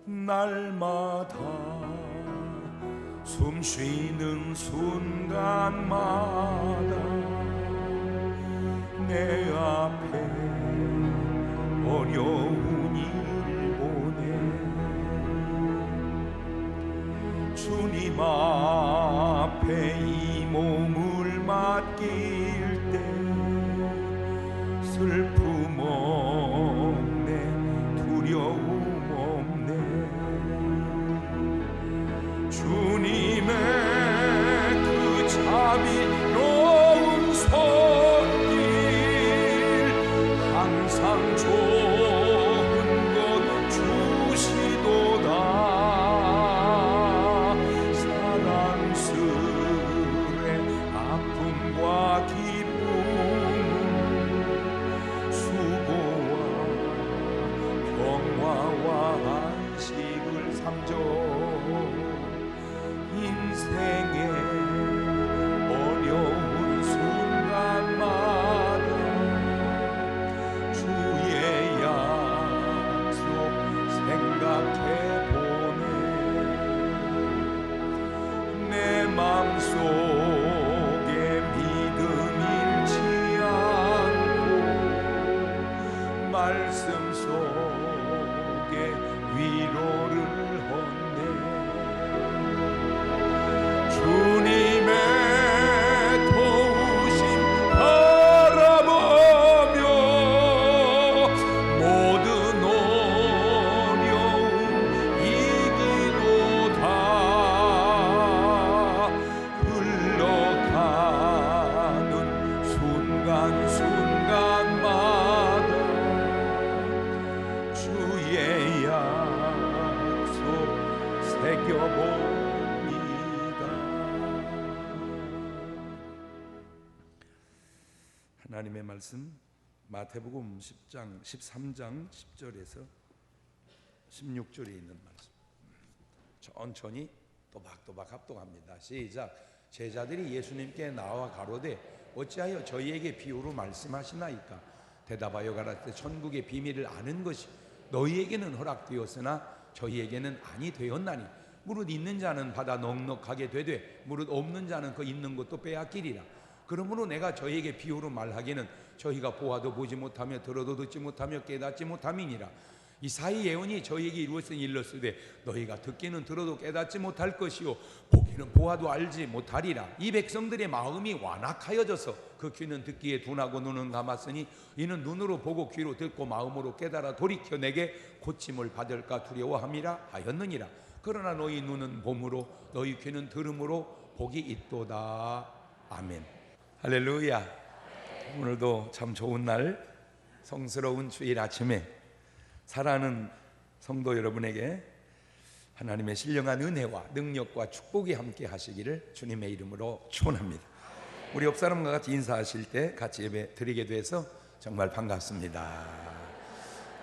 날마다 숨 쉬는 순간마다 내 앞에 어려운 일 보내 주님 앞에 이 몸을 맡길 때 슬픔 없네 두려움 없네 주님의 그 자비로운 손길 항상 좋은 것 주시도다 사랑스레 아픔과 기쁨 수고와 평화와 안식을 삼죠 인생의 어려운 순간마다 주의 약속 생각해 보네 내 맘속에 믿음 잃지 않고 말씀 속에 위로를 얻네 주님의 도우심 바라보며 모든 어려움 이기도다 흘러가는 순간순간마다 주의 약속 새겨봅니다. 하나님의 말씀 마태복음 10장 13장 10절에서 16절에 있는 말씀 천천히 또박또박 합독합니다. 시작. 제자들이 예수님께 나와 가로되 어찌하여 저희에게 비유로 말씀하시나이까 대답하여 가라사대 천국의 비밀을 아는 것이 너희에게는 허락되었으나 저희에게는 아니 되었나니 무릇 있는 자는 받아 넉넉하게 되되 무릇 없는 자는 그 있는 것도 빼앗기리라. 그러므로 내가 저희에게 비유로 말하기는 저희가 보아도 보지 못하며 들어도 듣지 못하며 깨닫지 못함이니라. 이사야 예언이 저희에게 이루어진 일렀으되 너희가 듣기는 들어도 깨닫지 못할 것이요 보기는 보아도 알지 못하리라. 이 백성들의 마음이 완악하여져서 그 귀는 듣기에 둔하고 눈은 감았으니 이는 눈으로 보고 귀로 듣고 마음으로 깨달아 돌이켜 내게 고침을 받을까 두려워함이라 하였느니라. 그러나 너희 눈은 봄으로 너희 귀는 들음으로 복이 있도다. 아멘. 할렐루야. 오늘도 참 좋은 날 성스러운 주일 아침에 사랑하는 성도 여러분에게 하나님의 신령한 은혜와 능력과 축복이 함께 하시기를 주님의 이름으로 축원합니다. 우리 옆 사람과 같이 인사하실 때 같이 예배 드리게 돼서 정말 반갑습니다.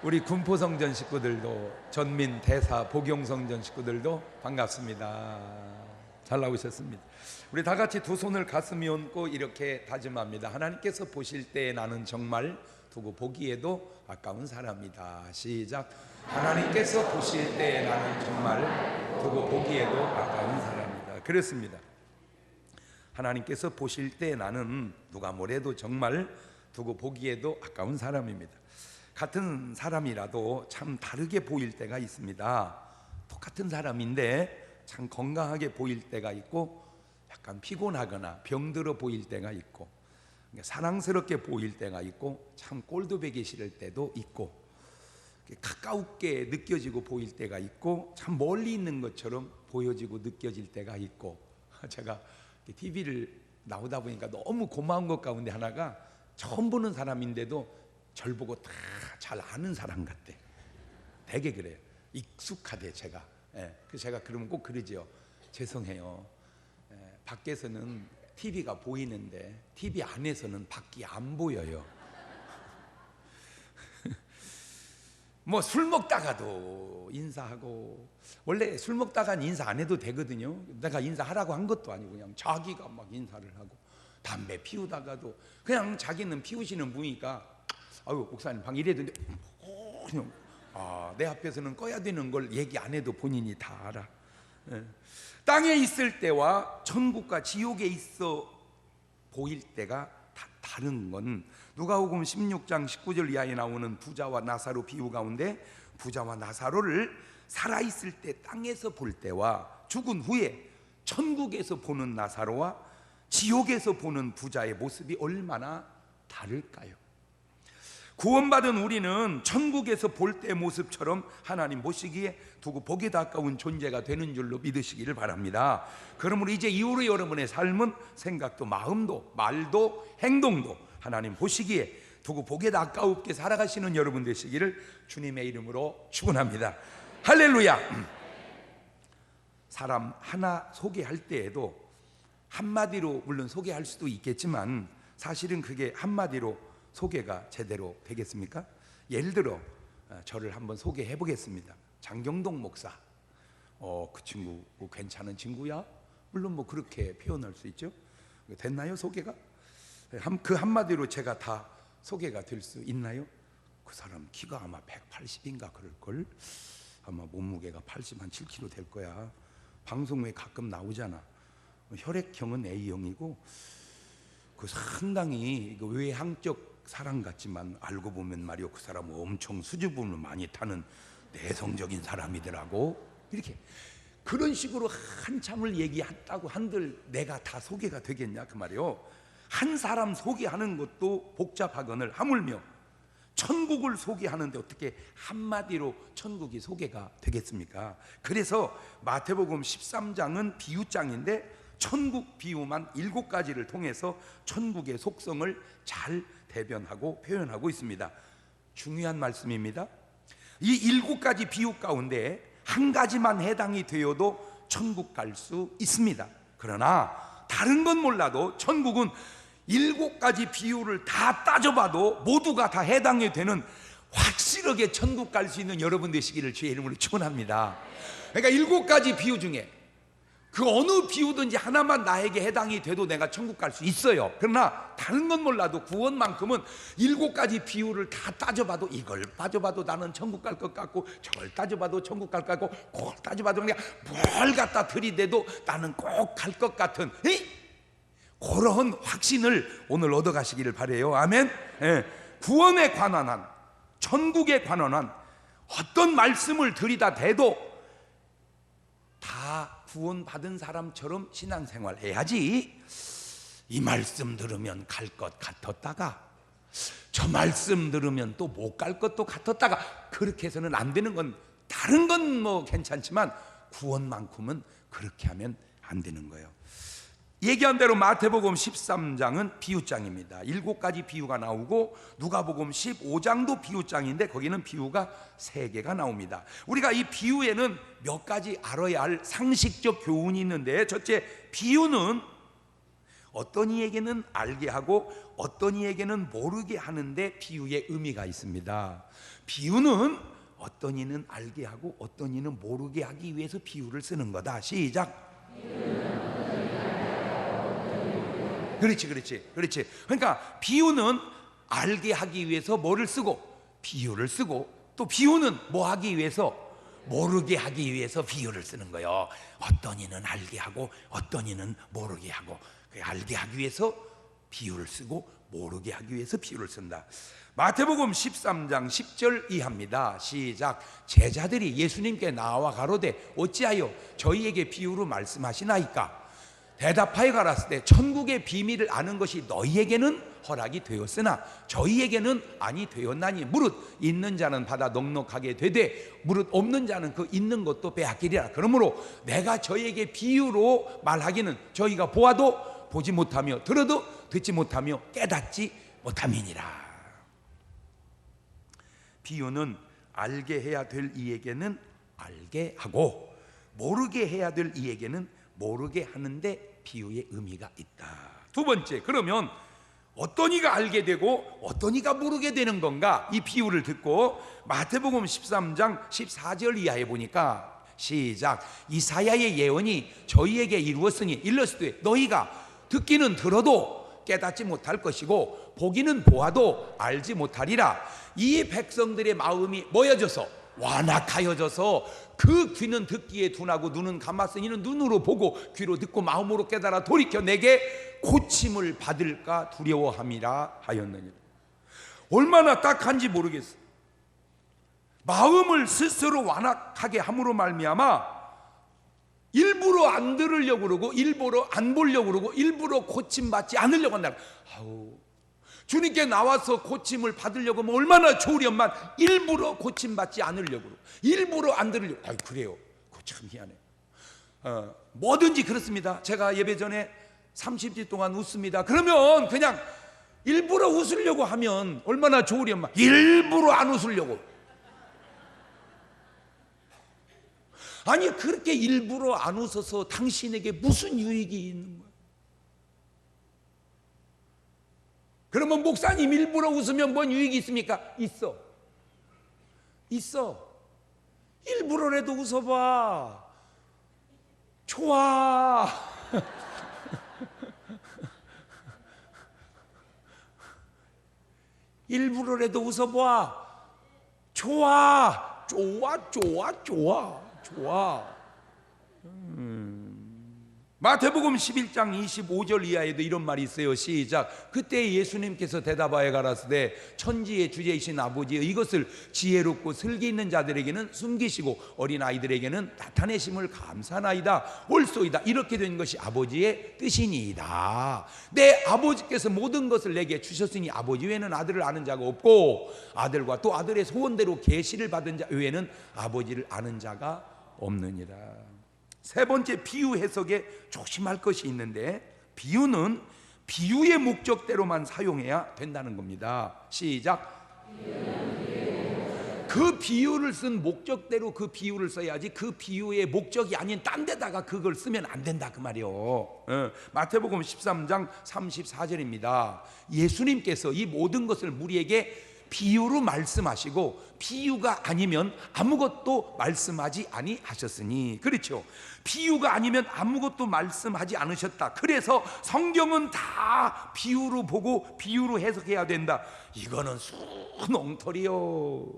우리 군포성전 식구들도 전민 대사 복용성전 식구들도 반갑습니다. 잘 나오셨습니다. 우리 다 같이 두 손을 가슴에 얹고 이렇게 다짐합니다. 하나님께서 보실 때 나는 정말 두고 보기에도 아까운 사람이다. 시작. 하나님께서 보실 때 나는 정말 두고 보기에도 아까운 사람이다. 그렇습니다. 하나님께서 보실 때 나는 누가 뭐래도 정말 두고 보기에도 아까운 사람입니다. 같은 사람이라도 참 다르게 보일 때가 있습니다. 똑같은 사람인데 참 건강하게 보일 때가 있고 약간 피곤하거나 병들어 보일 때가 있고 사랑스럽게 보일 때가 있고 참 꼴도배기 싫을 때도 있고 가까우게 느껴지고 보일 때가 있고 참 멀리 있는 것처럼 보여지고 느껴질 때가 있고 제가 TV를 나오다 보니까 너무 고마운 것 가운데 하나가 처음 보는 사람인데도 절 보고 다 잘 아는 사람 같대. 되게 그래요. 익숙하대 제가. 그래서 제가 그러면 꼭 그러지요. 죄송해요. 밖에서는 TV가 보이는데 TV 안에서는 밖이 안 보여요. 뭐 술 먹다가도 인사하고, 원래 술 먹다간 인사 안 해도 되거든요. 내가 인사하라고 한 것도 아니고 그냥 자기가 막 인사를 하고, 담배 피우다가도 그냥 자기는 피우시는 분이니까 아유 목사님 방 이래도 그냥 내 앞에서는 꺼야 되는 걸 얘기 안 해도 본인이 다 알아. 땅에 있을 때와 천국과 지옥에 있어 보일 때가 다 다른 건 누가복음 16장 19절 이하에 나오는 부자와 나사로 비유 가운데 부자와 나사로를 살아있을 때 땅에서 볼 때와 죽은 후에 천국에서 보는 나사로와 지옥에서 보는 부자의 모습이 얼마나 다를까요? 구원받은 우리는 천국에서 볼 때 모습처럼 하나님 보시기에 두고 보기에 가까운 존재가 되는 줄로 믿으시기를 바랍니다. 그러므로 이제 이후로 여러분의 삶은 생각도 마음도 말도 행동도 하나님 보시기에 두고 보기에 가깝게 살아가시는 여러분 되시기를 주님의 이름으로 축원합니다. 할렐루야. 사람 하나 소개할 때에도 한마디로 물론 소개할 수도 있겠지만 사실은 그게 한마디로 소개가 제대로 되겠습니까? 예를 들어 저를 한번 소개해 보겠습니다. 장경동 목사. 그 친구 괜찮은 친구야? 물론 뭐 그렇게 표현할 수 있죠. 됐나요 소개가? 그 한마디로 제가 다 소개가 될 수 있나요? 그 사람 키가 아마 180인가 그럴걸? 아마 몸무게가 80, 한 7kg 될 거야. 방송에 가끔 나오잖아. 혈액형은 A형이고 그 상당히 외향적 사람 같지만 알고 보면 말이요, 그 사람은 엄청 수줍음을 많이 타는 내성적인 사람이더라고. 이렇게 그런 식으로 한참을 얘기했다고 한들 내가 다 소개가 되겠냐 그 말이요. 한 사람 소개하는 것도 복잡하거늘 하물며 천국을 소개하는데 어떻게 한마디로 천국이 소개가 되겠습니까? 그래서 마태복음 13장은 비유장인데 천국 비유만 7가지를 통해서 천국의 속성을 잘 대변하고 표현하고 있습니다. 중요한 말씀입니다. 이 7가지 비유 가운데 한 가지만 해당이 되어도 천국 갈 수 있습니다. 그러나 다른 건 몰라도 천국은 7가지 비유를 다 따져봐도 모두가 다 해당이 되는 확실하게 천국 갈 수 있는 여러분 되시기를 주의 이름으로 축원합니다. 그러니까 7가지 비유 중에 그 어느 비유든지 하나만 나에게 해당이 돼도 내가 천국 갈 수 있어요. 그러나 다른 건 몰라도 구원만큼은 7가지 비유를 다 따져봐도 이걸 따져봐도 나는 천국 갈 것 같고 저걸 따져봐도 천국 갈 것 같고 그걸 따져봐도 그냥 뭘 갖다 들이대도 나는 꼭 갈 것 같은 그런 확신을 오늘 얻어가시기를 바라요. 아멘. 구원에 관한 한 천국에 관한 한 어떤 말씀을 들이다 대도 다 구원받은 사람처럼 신앙생활 해야지. 이 말씀 들으면 갈 것 같았다가 저 말씀 들으면 또 못 갈 것도 같았다가 그렇게 해서는 안 되는 건 다른 건 뭐 괜찮지만 구원만큼은 그렇게 하면 안 되는 거예요. 얘기한 대로 마태복음 13장은 비유장입니다. 7가지 비유가 나오고 누가복음 15장도 비유장인데 거기는 비유가 3개가 나옵니다. 우리가 이 비유에는 몇 가지 알아야 할 상식적 교훈이 있는데, 첫째, 비유는 어떤 이에게는 알게 하고 어떤 이에게는 모르게 하는데 비유의 의미가 있습니다. 비유는 어떤 이는 알게 하고 어떤 이는 모르게 하기 위해서 비유를 쓰는 거다. 시작. 그렇지. 그러니까 비유는 알게 하기 위해서 뭐를 쓰고 비유를 쓰고, 또 비유는 뭐 하기 위해서 모르게 하기 위해서 비유를 쓰는 거예요. 어떤 이는 알게 하고 어떤 이는 모르게 하고, 알게 하기 위해서 비유를 쓰고 모르게 하기 위해서 비유를 쓴다. 마태복음 13장 10절 이하입니다. 시작. 제자들이 예수님께 나와 가로되 어찌하여 저희에게 비유로 말씀하시나이까? 대답하여 가라사대 때 천국의 비밀을 아는 것이 너희에게는 허락이 되었으나 저희에게는 아니 되었나니 무릇 있는 자는 받아 넉넉하게 되되 무릇 없는 자는 그 있는 것도 빼앗기리라. 그러므로 내가 저희에게 비유로 말하기는 저희가 보아도 보지 못하며 들어도 듣지 못하며 깨닫지 못함이니라. 비유는 알게 해야 될 이에게는 알게 하고 모르게 해야 될 이에게는 모르게 하는데 비유의 의미가 있다. 두 번째, 그러면 어떤 이가 알게 되고 어떤 이가 모르게 되는 건가? 이 비유를 듣고 마태복음 13장 14절 이하에 보니까 시작. 이사야의 예언이 저희에게 이루었으니 일렀으되 너희가 듣기는 들어도 깨닫지 못할 것이고 보기는 보아도 알지 못하리라. 이 백성들의 마음이 모여져서 완악하여져서 그 귀는 듣기에 둔하고 눈은 감았으니는 눈으로 보고 귀로 듣고 마음으로 깨달아 돌이켜 내게 고침을 받을까 두려워함이라 하였느니라. 얼마나 딱한지 모르겠어. 마음을 스스로 완악하게 함으로 말미암아 일부러 안 들으려고 그러고 일부러 안 보려고 그러고 일부러 고침받지 않으려고 한다. 아우, 주님께 나와서 고침을 받으려고 하면 얼마나 좋으련만 일부러 고침받지 않으려고 그러고 일부러 안 들으려고. 아유, 그래요. 그거 참 희한해. 뭐든지 그렇습니다. 제가 예배 전에 30일 동안 웃습니다. 그러면 그냥 일부러 웃으려고 하면 얼마나 좋으련만 일부러 안 웃으려고. 아니, 그렇게 일부러 안 웃어서 당신에게 무슨 유익이 있는 거야? 그러면 목사님 일부러 웃으면 뭔 유익이 있습니까? 있어. 일부러라도 웃어봐. 좋아. 일부러라도 웃어봐. 좋아. 마태복음 11장 25절 이하에도 이런 말이 있어요. 시작. 그때 예수님께서 대답하여 가라사대 천지의 주제이신 아버지여, 이것을 지혜롭고 슬기 있는 자들에게는 숨기시고 어린아이들에게는 나타내심을 감사나이다. 옳소이다. 이렇게 된 것이 아버지의 뜻이니이다. 내 아버지께서 모든 것을 내게 주셨으니 아버지 외에는 아들을 아는 자가 없고 아들과 또 아들의 소원대로 계시를 받은 자 외에는 아버지를 아는 자가 없느니라. 세 번째, 비유 해석에 조심할 것이 있는데, 비유는 비유의 목적대로만 사용해야 된다는 겁니다. 시작. 그 비유를 쓴 목적대로 그 비유를 써야지 그 비유의 목적이 아닌 딴 데다가 그걸 쓰면 안 된다 그 말이요. 마태복음 13장 34절입니다. 예수님께서 이 모든 것을 우리에게 비유로 말씀하시고 비유가 아니면 아무것도 말씀하지 아니하셨으니. 그렇죠. 비유가 아니면 아무것도 말씀하지 않으셨다. 그래서 성경은 다 비유로 보고 비유로 해석해야 된다. 이거는 순 엉터리요.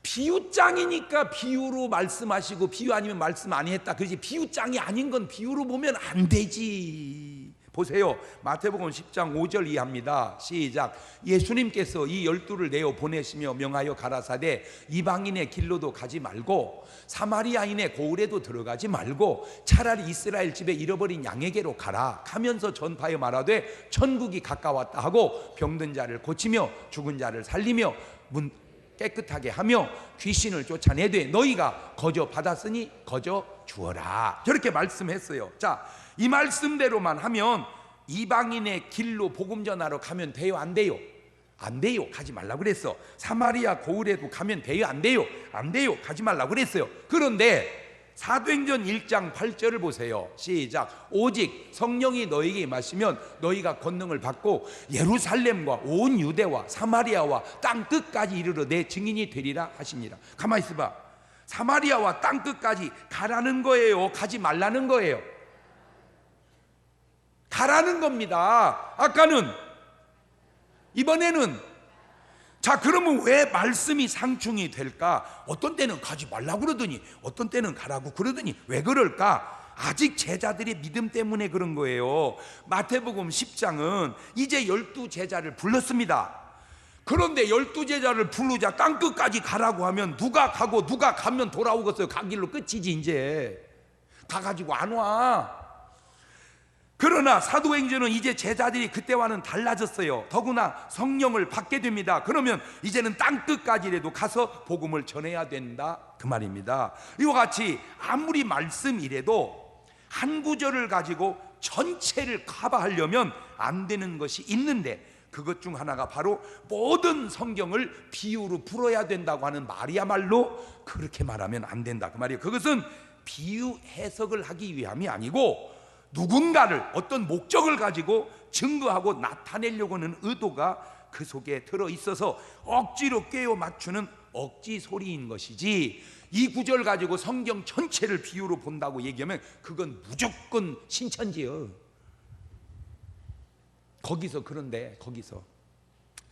비유장이니까 비유로 말씀하시고 비유 아니면 말씀 안 했다. 그렇지. 비유장이 아닌 건 비유로 보면 안 되지. 보세요. 마태복음 10장 5절 이하입니다. 시작. 예수님께서 이 12를 내어 보내시며 명하여 가라사대 이방인의 길로도 가지 말고 사마리아인의 고을에도 들어가지 말고 차라리 이스라엘 집에 잃어버린 양에게로 가라. 가면서 전파하여 말하되 천국이 가까웠다 하고 병든 자를 고치며 죽은 자를 살리며 문 깨끗하게 하며 귀신을 쫓아내되 너희가 거저 받았으니 거저 주어라. 저렇게 말씀했어요. 자, 이 말씀대로만 하면 이방인의 길로 복음 전하러 가면 돼요, 안 돼요? 안 돼요. 가지 말라고 그랬어. 사마리아 고을에도 가면 돼요, 안 돼요? 안 돼요. 가지 말라고 그랬어요. 그런데 사도행전 1장 8절을 보세요. 시작. 오직 성령이 너희에게 임하시면 너희가 권능을 받고 예루살렘과 온 유대와 사마리아와 땅 끝까지 이르러 내 증인이 되리라 하시니라. 가만히 있어봐. 사마리아와 땅 끝까지 가라는 거예요, 가지 말라는 거예요? 가라는 겁니다. 아까는, 이번에는. 자, 그러면 왜 말씀이 상충이 될까? 어떤 때는 가지 말라고 그러더니 어떤 때는 가라고 그러더니 왜 그럴까? 아직 제자들의 믿음 때문에 그런 거예요. 마태복음 10장은 이제 12제자를 불렀습니다. 그런데 12제자를 부르자 땅끝까지 가라고 하면 누가 가고 누가 가면 돌아오겠어요? 가길로 끝이지. 이제 가가지고 안 와. 그러나 사도행전은 이제 제자들이 그때와는 달라졌어요. 더구나 성령을 받게 됩니다. 그러면 이제는 땅끝까지라도 가서 복음을 전해야 된다 그 말입니다. 이와 같이 아무리 말씀이라도 한 구절을 가지고 전체를 커버하려면 안 되는 것이 있는데, 그것 중 하나가 바로 모든 성경을 비유로 풀어야 된다고 하는 말이야말로 그렇게 말하면 안 된다 그 말이에요. 그것은 비유 해석을 하기 위함이 아니고 누군가를 어떤 목적을 가지고 증거하고 나타내려고 하는 의도가 그 속에 들어있어서 억지로 꿰어 맞추는 억지 소리인 것이지, 이 구절 가지고 성경 전체를 비유로 본다고 얘기하면 그건 무조건 신천지요. 거기서. 그런데 거기서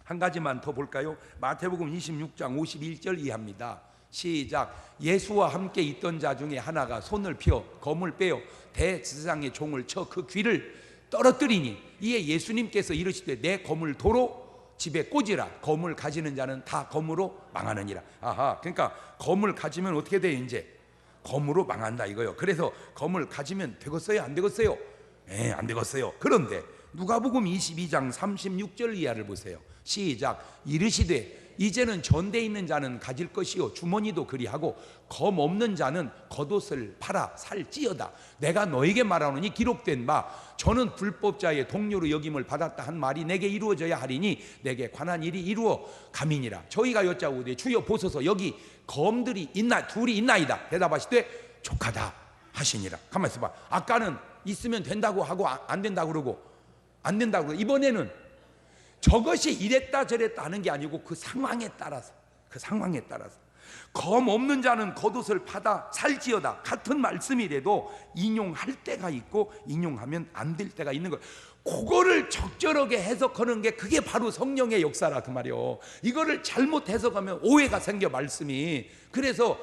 한 가지만 더 볼까요? 마태복음 26장 51절 이하입니다. 시작. 예수와 함께 있던 자 중에 하나가 손을 펴 검을 빼어 대제사장의 종을 쳐 그 귀를 떨어뜨리니 이에 예수님께서 이르시되 내 검을 도로 집에 꽂으라. 검을 가지는 자는 다 검으로 망하느니라. 아하, 그러니까 검을 가지면 어떻게 돼요? 이제 검으로 망한다 이거요. 그래서 검을 가지면 되겠어요? 안 되겠어요? 안 되겠어요. 그런데 누가복음 22장 36절 이하를 보세요. 시작. 이르시되 이제는 전대 있는 자는 가질 것이요 주머니도 그리하고 검 없는 자는 겉옷을 팔아 살찌어다. 내가 너에게 말하노니 기록된 바 저는 불법자의 동료로 여김을 받았다 한 말이 내게 이루어져야 하리니 내게 관한 일이 이루어 감이니라. 저희가 여짜오되 주여 보소서 여기 검들이 있나 둘이 있나이다. 대답하시되 족하다 하시니라. 가만히 있어봐. 아까는 있으면 된다고 하고 안 된다고 그러고 안 된다고 그러고 이번에는 저것이 이랬다 저랬다 하는 게 아니고 그 상황에 따라서 검 없는 자는 겉옷을 파다 살찌어다. 같은 말씀이라도 인용할 때가 있고 인용하면 안 될 때가 있는 거예요. 그거를 적절하게 해석하는 게 그게 바로 성령의 역사라 그 말이요. 이거를 잘못 해석하면 오해가 생겨 말씀이. 그래서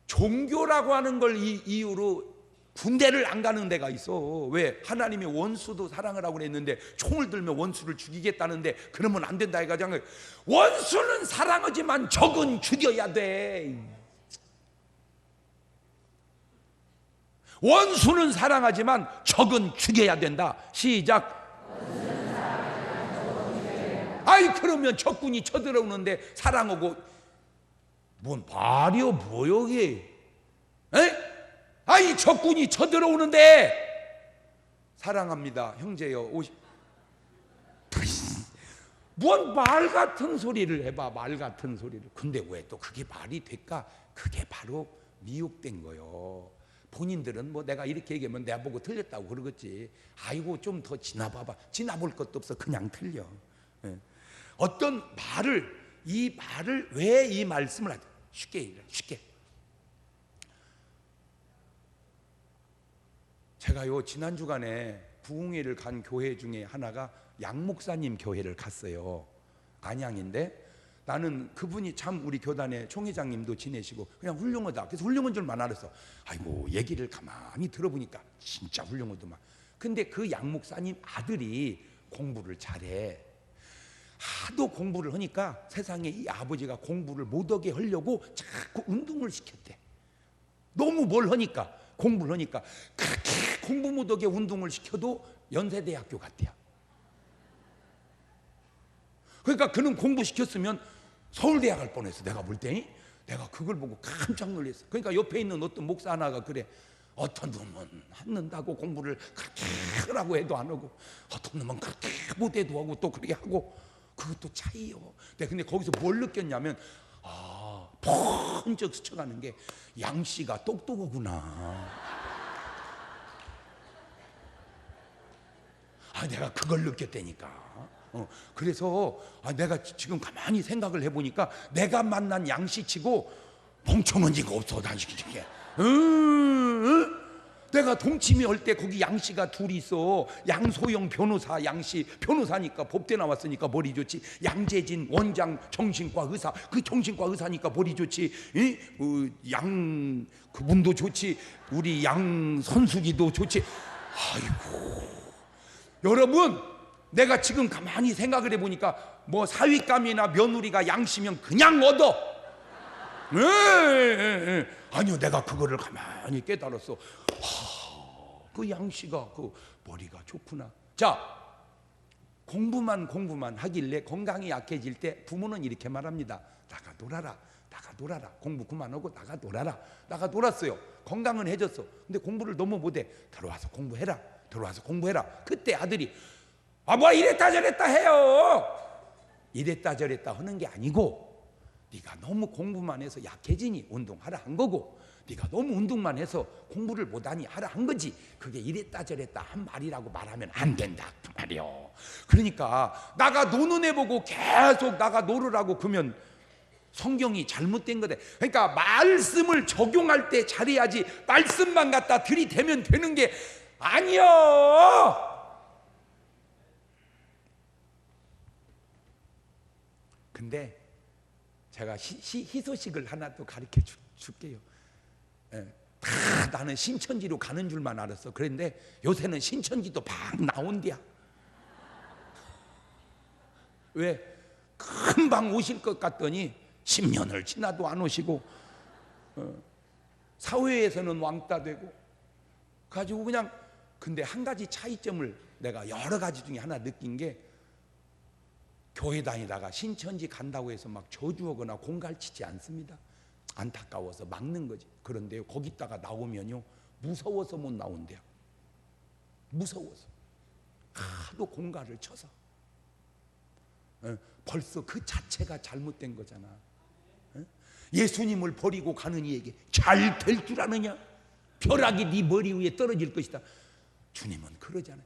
종교라고 하는 걸 이유로 군대를 안 가는 데가 있어. 왜? 하나님이 원수도 사랑을 하고 그랬는데 총을 들면 원수를 죽이겠다는데 그러면 안 된다 해가지고 원수는 사랑하지만 적은 죽여야 돼. 원수는 사랑하지만 적은 죽여야 된다. 시작. 아이 그러면 적군이 쳐들어오는데 사랑하고 뭔 말이요 뭐요 이게? 에? 아이 적군이 쳐들어오는데 사랑합니다 형제여 뭔 말 같은 소리를 해봐. 말 같은 소리를. 근데 왜 또 그게 말이 될까? 그게 바로 미혹된 거요. 본인들은 뭐 내가 이렇게 얘기하면 내가 보고 틀렸다고 그러겠지. 아이고 좀 더 지나봐봐. 지나볼 것도 없어. 그냥 틀려. 어떤 말을 이 말을 왜 이 말씀을 하죠? 쉽게 제가요 지난 주간에 부흥회를 간 교회 중에 하나가 양 목사님 교회를 갔어요. 안양인데 나는 그분이 참 우리 교단의 총회장님도 지내시고 그냥 훌륭하다. 그래서 훌륭한 줄만 알았어. 아이고 얘기를 가만히 들어보니까 진짜 훌륭하더만. 근데 그 양 목사님 아들이 공부를 잘해. 하도 공부를 하니까 세상에 이 아버지가 공부를 못하게 하려고 자꾸 운동을 시켰대. 너무 뭘 하니까 공부를 하니까 그렇게 공부 못하게 운동을 시켜도 연세대학교 갔대요. 그러니까 그는 공부시켰으면 서울대학 갈 뻔했어. 내가 볼 때니 내가 그걸 보고 깜짝 놀랐어. 그러니까 옆에 있는 어떤 목사 하나가 그래. 어떤 놈은 한다고 공부를 그렇게 하라고 해도 안 하고 어떤 놈은 그렇게 못해도 하고 또 그렇게 하고 그것도 차이요. 근데 거기서 뭘 느꼈냐면 번쩍 스쳐가는 게 양씨가 똑똑하구나. 내가 그걸 느꼈다니까. 그래서 내가 지금 가만히 생각을 해보니까 내가 만난 양씨치고 멍청한 지가 없어. 단식이게. 내가 동치미 할 때 거기 양씨가 둘이 있어. 양소영 변호사 양씨. 변호사니까 법대 나왔으니까 머리 좋지. 양재진 원장 정신과 의사. 그 정신과 의사니까 머리 좋지. 양 그분도 좋지. 우리 양 선수기도 좋지. 아이고 여러분 내가 지금 가만히 생각을 해보니까 뭐 사윗감이나 며느리가 양씨면 그냥 얻어. 아니요 내가 그거를 가만히 깨달았어. 그 양씨가 그 머리가 좋구나. 자 공부만 하길래 건강이 약해질 때 부모는 이렇게 말합니다. 나가 놀아라. 공부 그만하고 나가 놀아라. 나가 놀았어요. 건강은 해졌어. 근데 공부를 너무 못해. 들어와서 공부해라. 그때 아들이 뭐 이랬다 저랬다 해요. 이랬다 저랬다 하는 게 아니고 네가 너무 공부만 해서 약해지니 운동하라 한 거고 네가 너무 운동만 해서 공부를 못하니 하라 한 거지. 그게 이랬다 저랬다 한 말이라고 말하면 안 된다 그 말이요. 그러니까 나가 노는 애 보고 계속 나가 놀으라고 그러면 성경이 잘못된 거다. 그러니까 말씀을 적용할 때 잘해야지 말씀만 갖다 들이대면 되는 게 아니요. 근데 제가 희소식을 하나 또 가르쳐 줄게요. 예, 다 나는 신천지로 가는 줄만 알았어. 그런데 요새는 신천지도 막 나온대야. 왜? 금방 오실 것 같더니 10년을 지나도 안 오시고, 사회에서는 왕따 되고 가지고 그냥. 근데 한 가지 차이점을 내가 여러 가지 중에 하나 느낀 게, 교회 다니다가 신천지 간다고 해서 막 저주하거나 공갈치지 않습니다. 안타까워서 막는 거지. 그런데 거기다가 나오면요, 무서워서 못 나온대요. 무서워서 하도 공갈을 쳐서. 벌써 그 자체가 잘못된 거잖아. 예수님을 버리고 가는 이에게 잘 될 줄 아느냐? 벼락이 네 머리 위에 떨어질 것이다. 주님은 그러잖아요.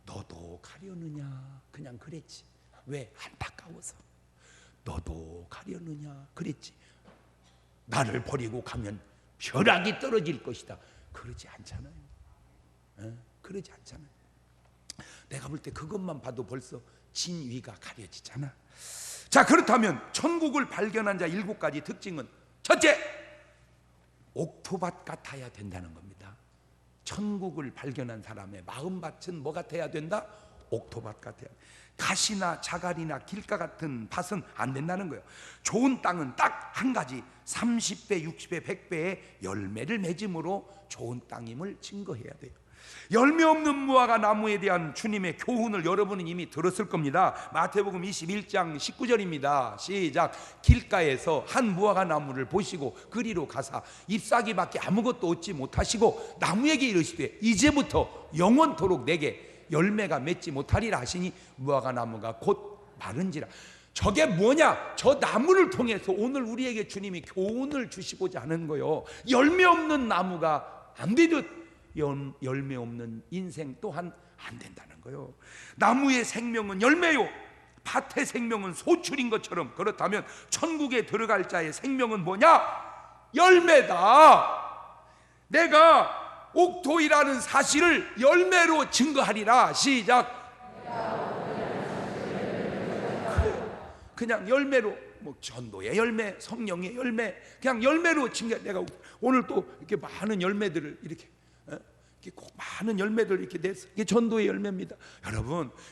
너도 가려느냐? 그냥 그랬지. 왜? 안타까워서. 너도 가려느냐? 그랬지. 나를 버리고 가면 벼락이 떨어질 것이다. 그러지 않잖아요. 그러지 않잖아요. 내가 볼 때 그것만 봐도 벌써 진위가 가려지잖아. 자, 그렇다면 천국을 발견한 자 7가지 특징은, 첫째, 옥토밭 같아야 된다는 겁니다. 천국을 발견한 사람의 마음밭은 뭐 같아야 된다? 옥토밭 같아야. 가시나 자갈이나 길가 같은 밭은 안 된다는 거예요. 좋은 땅은 딱 한 가지 30배, 60배, 100배의 열매를 맺음으로 좋은 땅임을 증거해야 돼요. 열매 없는 무화과 나무에 대한 주님의 교훈을 여러분은 이미 들었을 겁니다. 마태복음 21장 19절입니다. 시작. 길가에서 한 무화과 나무를 보시고 그리로 가사 잎사귀밖에 아무것도 얻지 못하시고 나무에게 이르시되 이제부터 영원토록 내게 열매가 맺지 못하리라 하시니 무화과 나무가 곧 마른지라. 저게 뭐냐? 저 나무를 통해서 오늘 우리에게 주님이 교훈을 주시고자 하는 거요. 열매 없는 나무가 안 되듯 열매 없는 인생 또한 안 된다는 거요. 나무의 생명은 열매요, 밭의 생명은 소출인 것처럼, 그렇다면 천국에 들어갈 자의 생명은 뭐냐? 열매다. 내가 옥토이라는 사실을 열매로 증거하리라. 시작. 그냥 열매로, 뭐 전도의 열매, 성령의 열매, 그냥 열매로 증거. 내가 오늘 또 이렇게 많은 열매들을 이렇게 꼭 많은 열매들 이렇게 냈어. 이게 전도의 열매입니다.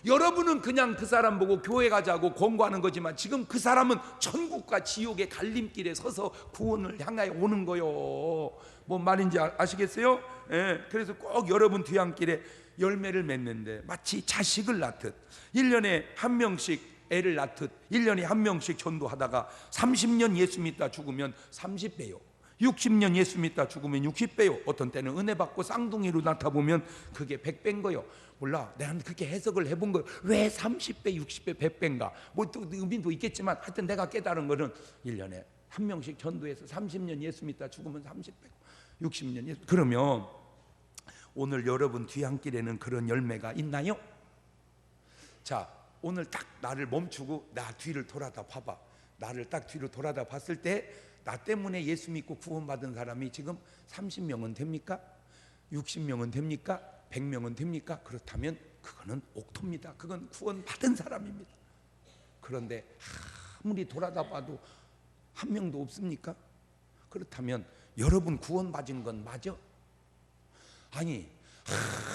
여러분은 그냥 그 사람 보고 교회 가자고 권고하는 거지만 지금 그 사람은 천국과 지옥의 갈림길에 서서 구원을 향하여 오는 거요. 뭔 말인지 아시겠어요? 예, 그래서 꼭 여러분 뒤안길에 열매를 맺는데, 마치 자식을 낳듯 1년에 한 명씩 애를 낳듯 1년에 한 명씩 전도하다가 30년 예수 믿다 죽으면 30배요, 60년 예수 믿다 죽으면 60배요, 어떤 때는 은혜 받고 쌍둥이로 나타보면 그게 100배인 거요. 몰라, 내가 그렇게 해석을 해본 거요. 왜 30배, 60배, 100배인가? 뭐 또 의미도 있겠지만 하여튼 내가 깨달은 거는 1년에 한 명씩 전도해서 30년 예수 믿다 죽으면 30배고 60년 예수. 그러면 오늘 여러분 뒤안길에는 그런 열매가 있나요? 자, 오늘 딱 나를 멈추고 나 뒤를 돌아다 봐봐. 나를 딱 뒤로 돌아다 봤을 때 나 때문에 예수 믿고 구원받은 사람이 지금 30명은 됩니까? 60명은 됩니까? 100명은 됩니까? 그렇다면 그거는 옥토입니다. 그건 구원받은 사람입니다. 그런데 아무리 돌아다 봐도 한 명도 없습니까? 그렇다면 여러분 구원받은 건 맞아? 아니,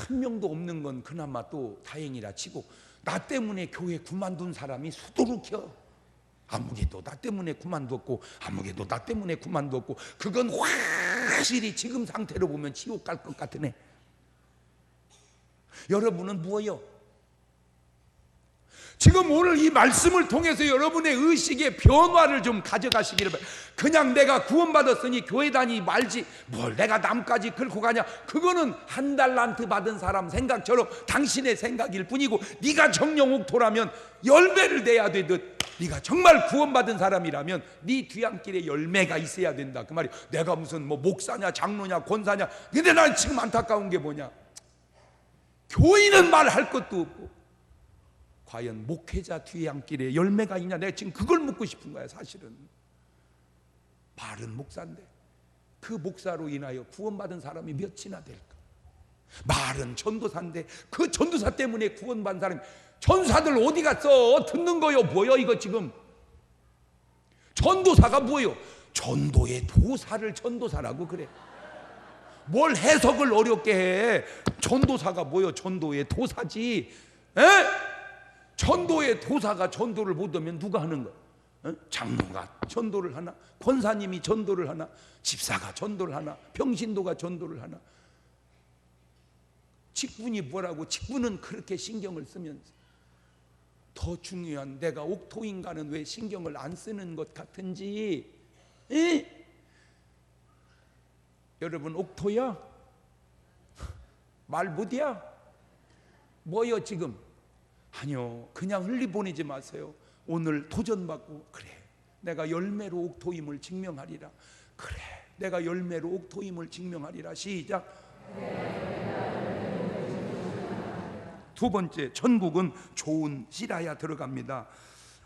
한 명도 없는 건 그나마 또 다행이라 치고 나 때문에 교회 그만둔 사람이 수두룩혀. 아무개도 나 때문에 그만뒀고 아무개도 나 때문에 그만뒀고, 그건 확실히 지금 상태로 보면 지옥 갈 것 같으네. 여러분은 뭐예요? 지금 오늘 이 말씀을 통해서 여러분의 의식의 변화를 좀 가져가시기를 바랍니다. 그냥 내가 구원받았으니 교회 다니지 말지, 뭘 내가 남까지 긁고 가냐. 그거는 한 달란트 받은 사람 생각처럼 당신의 생각일 뿐이고, 네가 정령 옥토라면 열매를 내야 되듯 네가 정말 구원받은 사람이라면 네 뒤안길에 열매가 있어야 된다, 그 말이야. 내가 무슨 뭐 목사냐 장로냐 권사냐. 근데 난 지금 안타까운 게 뭐냐, 교인은 말할 것도 없고 과연 목회자 뒤안길에 열매가 있냐. 내가 지금 그걸 묻고 싶은 거야. 사실은 말은 목사인데 그 목사로 인하여 구원받은 사람이 몇이나 될까. 말은 전도사인데 그 전도사 때문에 구원받은 사람이, 전사들 어디 갔어? 듣는 거요. 뭐요 이거 지금? 전도사가 뭐예요? 전도의 도사를 전도사라고 그래. 뭘 해석을 어렵게 해. 전도사가 뭐예요? 전도의 도사지. 에? 전도의 도사가 전도를 못하면 누가 하는 거야? 장로가 전도를 하나? 권사님이 전도를 하나? 집사가 전도를 하나? 평신도가 전도를 하나? 직분이 뭐라고? 직분은 그렇게 신경을 쓰면서 더 중요한 내가 옥토인가는 왜 신경을 안 쓰는 것 같은지. 에? 여러분 옥토야? 말 못이야? 뭐요 지금? 아니요, 그냥 흘리보내지 마세요. 오늘 도전받고, 그래 내가 열매로 옥토임을 증명하리라. 그래 내가 열매로 옥토임을 증명하리라. 시작. 두 번째, 천국은 좋은 씨라야 들어갑니다.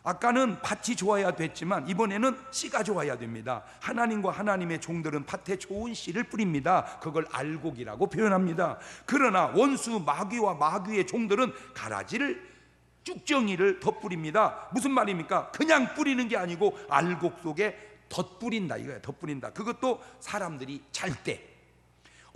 아까는 밭이 좋아야 됐지만 이번에는 씨가 좋아야 됩니다. 하나님과 하나님의 종들은 밭에 좋은 씨를 뿌립니다. 그걸 알곡이라고 표현합니다. 그러나 원수 마귀와 마귀의 종들은 가라지를, 쭉정이를 덧뿌립니다. 무슨 말입니까? 그냥 뿌리는 게 아니고 알곡 속에 덧뿌린다 이거야. 덧뿌린다. 그것도 사람들이 잘 때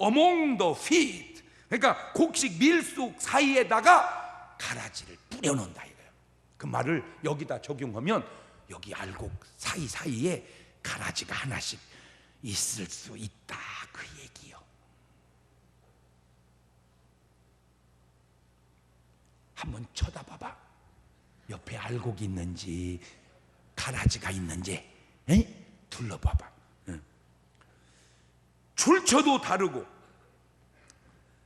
among the wheat, 그러니까 곡식 밀속 사이에다가 가라지를 뿌려놓는다 이거예요. 그 말을 여기다 적용하면 여기 알곡 사이사이에 가라지가 하나씩 있을 수 있다 그 얘기요. 한번 쳐다봐봐. 옆에 알곡이 있는지 가라지가 있는지 둘러봐봐. 출처도 다르고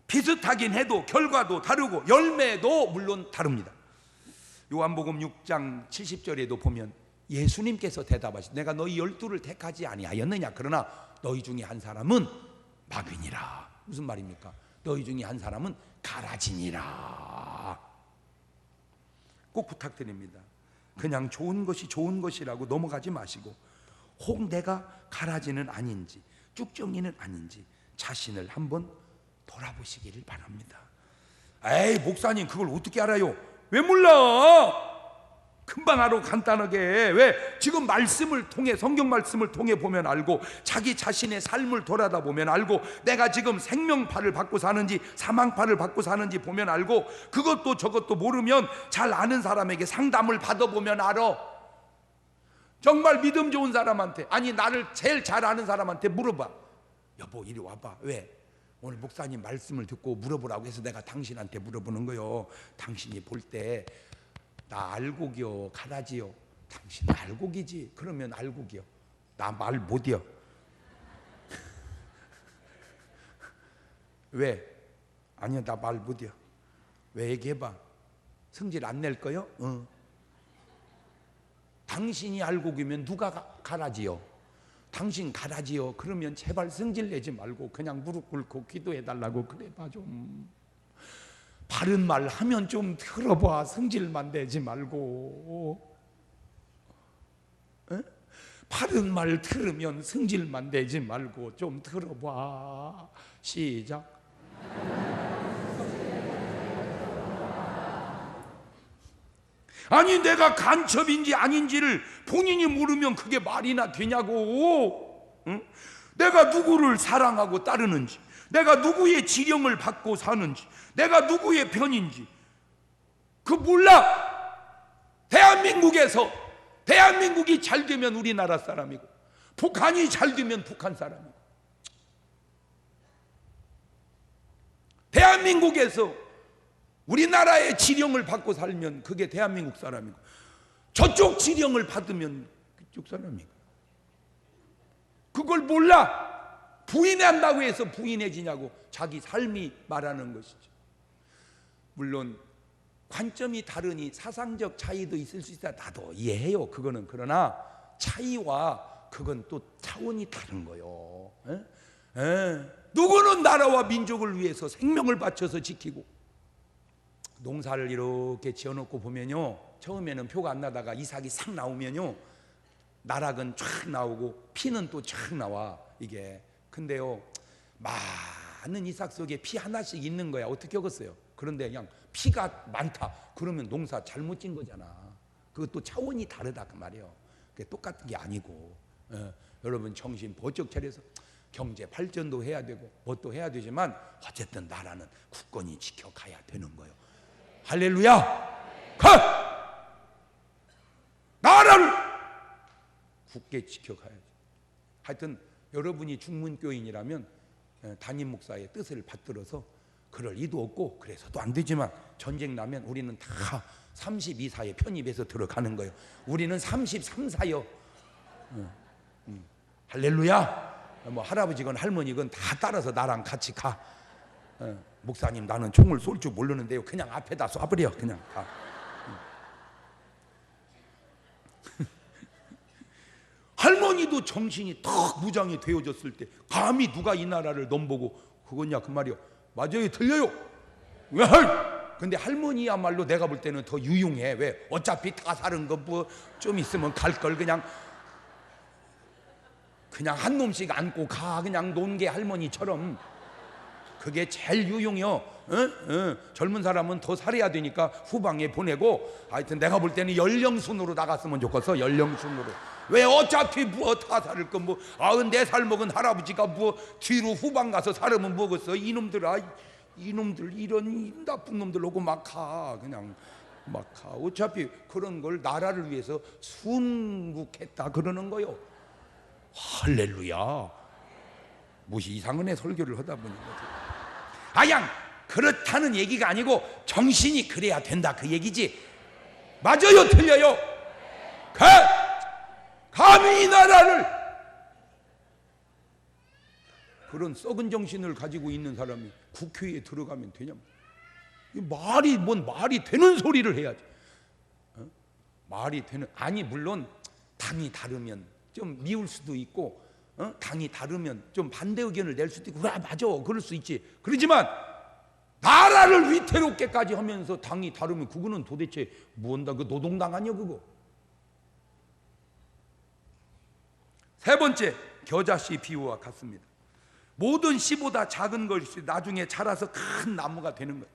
비슷하긴 해도 결과도 다르고 열매도 물론 다릅니다. 요한복음 6장 70절에도 보면 예수님께서 대답하시되 내가 너희 12를 택하지 아니하였느냐. 그러나 너희 중에 한 사람은 마귀니라. 무슨 말입니까? 너희 중에 한 사람은 가라지니라. 꼭 부탁드립니다. 그냥 좋은 것이 좋은 것이라고 넘어가지 마시고 혹 내가 가라지는 아닌지 쭉정이는 아닌지 자신을 한번 돌아보시기를 바랍니다. 에이 목사님 그걸 어떻게 알아요? 왜 몰라? 금방 알아. 간단하게. 왜? 지금 말씀을 통해, 성경 말씀을 통해 보면 알고, 자기 자신의 삶을 돌아다 보면 알고, 내가 지금 생명파를 받고 사는지 사망파를 받고 사는지 보면 알고, 그것도 저것도 모르면 잘 아는 사람에게 상담을 받아보면 알아. 정말 믿음 좋은 사람한테, 아니 나를 제일 잘 아는 사람한테 물어봐. 여보 이리 와봐. 왜? 오늘 목사님 말씀을 듣고 물어보라고 해서 내가 당신한테 물어보는 거요. 당신이 볼 때 나 알곡이요 가라지요? 당신 알곡이지. 그러면 알곡이요. 나 말 못이요. 왜? 아니야 나 말 못이요. 왜? 얘기해봐. 성질 안 낼 거요? 당신이 알곡이면 누가 가라지요? 당신 가라지요. 그러면 제발 성질 내지 말고 그냥 무릎 꿇고 기도해 달라고 그래봐 좀. 바른 말 하면 좀 들어봐. 성질만 내지 말고. 에? 바른 말 들으면 성질만 내지 말고 좀 들어봐. 시작. 아니 내가 간첩인지 아닌지를 본인이 모르면 그게 말이나 되냐고. 응? 내가 누구를 사랑하고 따르는지, 내가 누구의 지령을 받고 사는지, 내가 누구의 편인지 그거 몰라. 대한민국이 잘 되면 우리나라 사람이고, 북한이 잘 되면 북한 사람이고, 대한민국에서 우리나라의 지령을 받고 살면 그게 대한민국 사람이고, 저쪽 지령을 받으면 그쪽 사람이고. 그걸 몰라. 부인한다고 해서 부인해지냐고. 자기 삶이 말하는 것이죠. 물론 관점이 다르니 사상적 차이도 있을 수 있다. 나도 이해해요. 그거는. 그러나 차이와 그건 또 차원이 다른 거요. 누구는 나라와 민족을 위해서 생명을 바쳐서 지키고, 농사를 이렇게 지어놓고 보면요, 처음에는 표가 안 나다가 이삭이 싹 나오면요, 나락은 쫙 나오고 피는 또 쫙 나와 이게. 근데요, 많은 이삭 속에 피 하나씩 있는 거야. 어떻게 하겠어요? 그런데 그냥 피가 많다 그러면 농사 잘못 진 거잖아. 그것도 차원이 다르다 그 말이에요. 그게 똑같은 게 아니고 여러분 정신 번쩍 차려서 경제 발전도 해야 되고 뭣도 해야 되지만 어쨌든 나라는 굳건히 지켜가야 되는 거예요. 할렐루야! 나라를 굳게 지켜가야지. 하여튼 여러분이 중문교인이라면 담임 목사의 뜻을 받들어서 그럴 리도 없고 그래서도 안 되지만 전쟁 나면 우리는 다 32사에 편입해서 들어가는 거예요. 우리는 33사요. 할렐루야. 뭐 할아버지건 할머니건 다 따라서 나랑 같이 가. 목사님 나는 총을 쏠 줄 모르는데요. 그냥 앞에다 쏴버려. 그냥 가. 할머니도 정신이 탁 무장이 되어졌을 때 감히 누가 이 나라를 넘보고 그거냐 그 말이요. 맞아요. 틀려요. 왜? 근데 할머니야말로 내가 볼 때는 더 유용해. 왜? 어차피 다 사는 거 뭐 좀 있으면 갈 걸 그냥 한 놈씩 안고 가. 그냥 논 게 할머니처럼. 그게 제일 유용해요. 젊은 사람은 더 살아야 되니까 후방에 보내고 하여튼 내가 볼 때는 연령순으로 나갔으면 좋겠어. 연령순으로. 왜 어차피 뭐 다 살을 거 뭐 94살 먹은 할아버지가 뭐 뒤로 후방 가서 살으면 뭐겠어. 이놈들아 이놈들 이런 나쁜 놈들하고 막 가. 그냥 막 가. 어차피 그런 걸 나라를 위해서 순국했다 그러는 거요. 할렐루야. 무시 이상한 애 설교를 하다 보니까 아양 그렇다는 얘기가 아니고 정신이 그래야 된다 그 얘기지. 맞아요 틀려요? 감히 이 나라를 그런 썩은 정신을 가지고 있는 사람이 국회에 들어가면 되냐? 말이 되는 소리를 해야지. 말이 되는 아니 물론 당이 다르면 좀 미울 수도 있고 당이 다르면 좀 반대 의견을 낼 수도 있고 그래 맞아 그럴 수 있지. 그렇지만 나라를 위태롭게까지 하면서 당이 다르면 그거는 도대체 뭔다. 그 노동당 아니야 그거. 세 번째 겨자씨 비유와 같습니다. 모든 씨보다 작은 것이 나중에 자라서 큰 나무가 되는 거예요.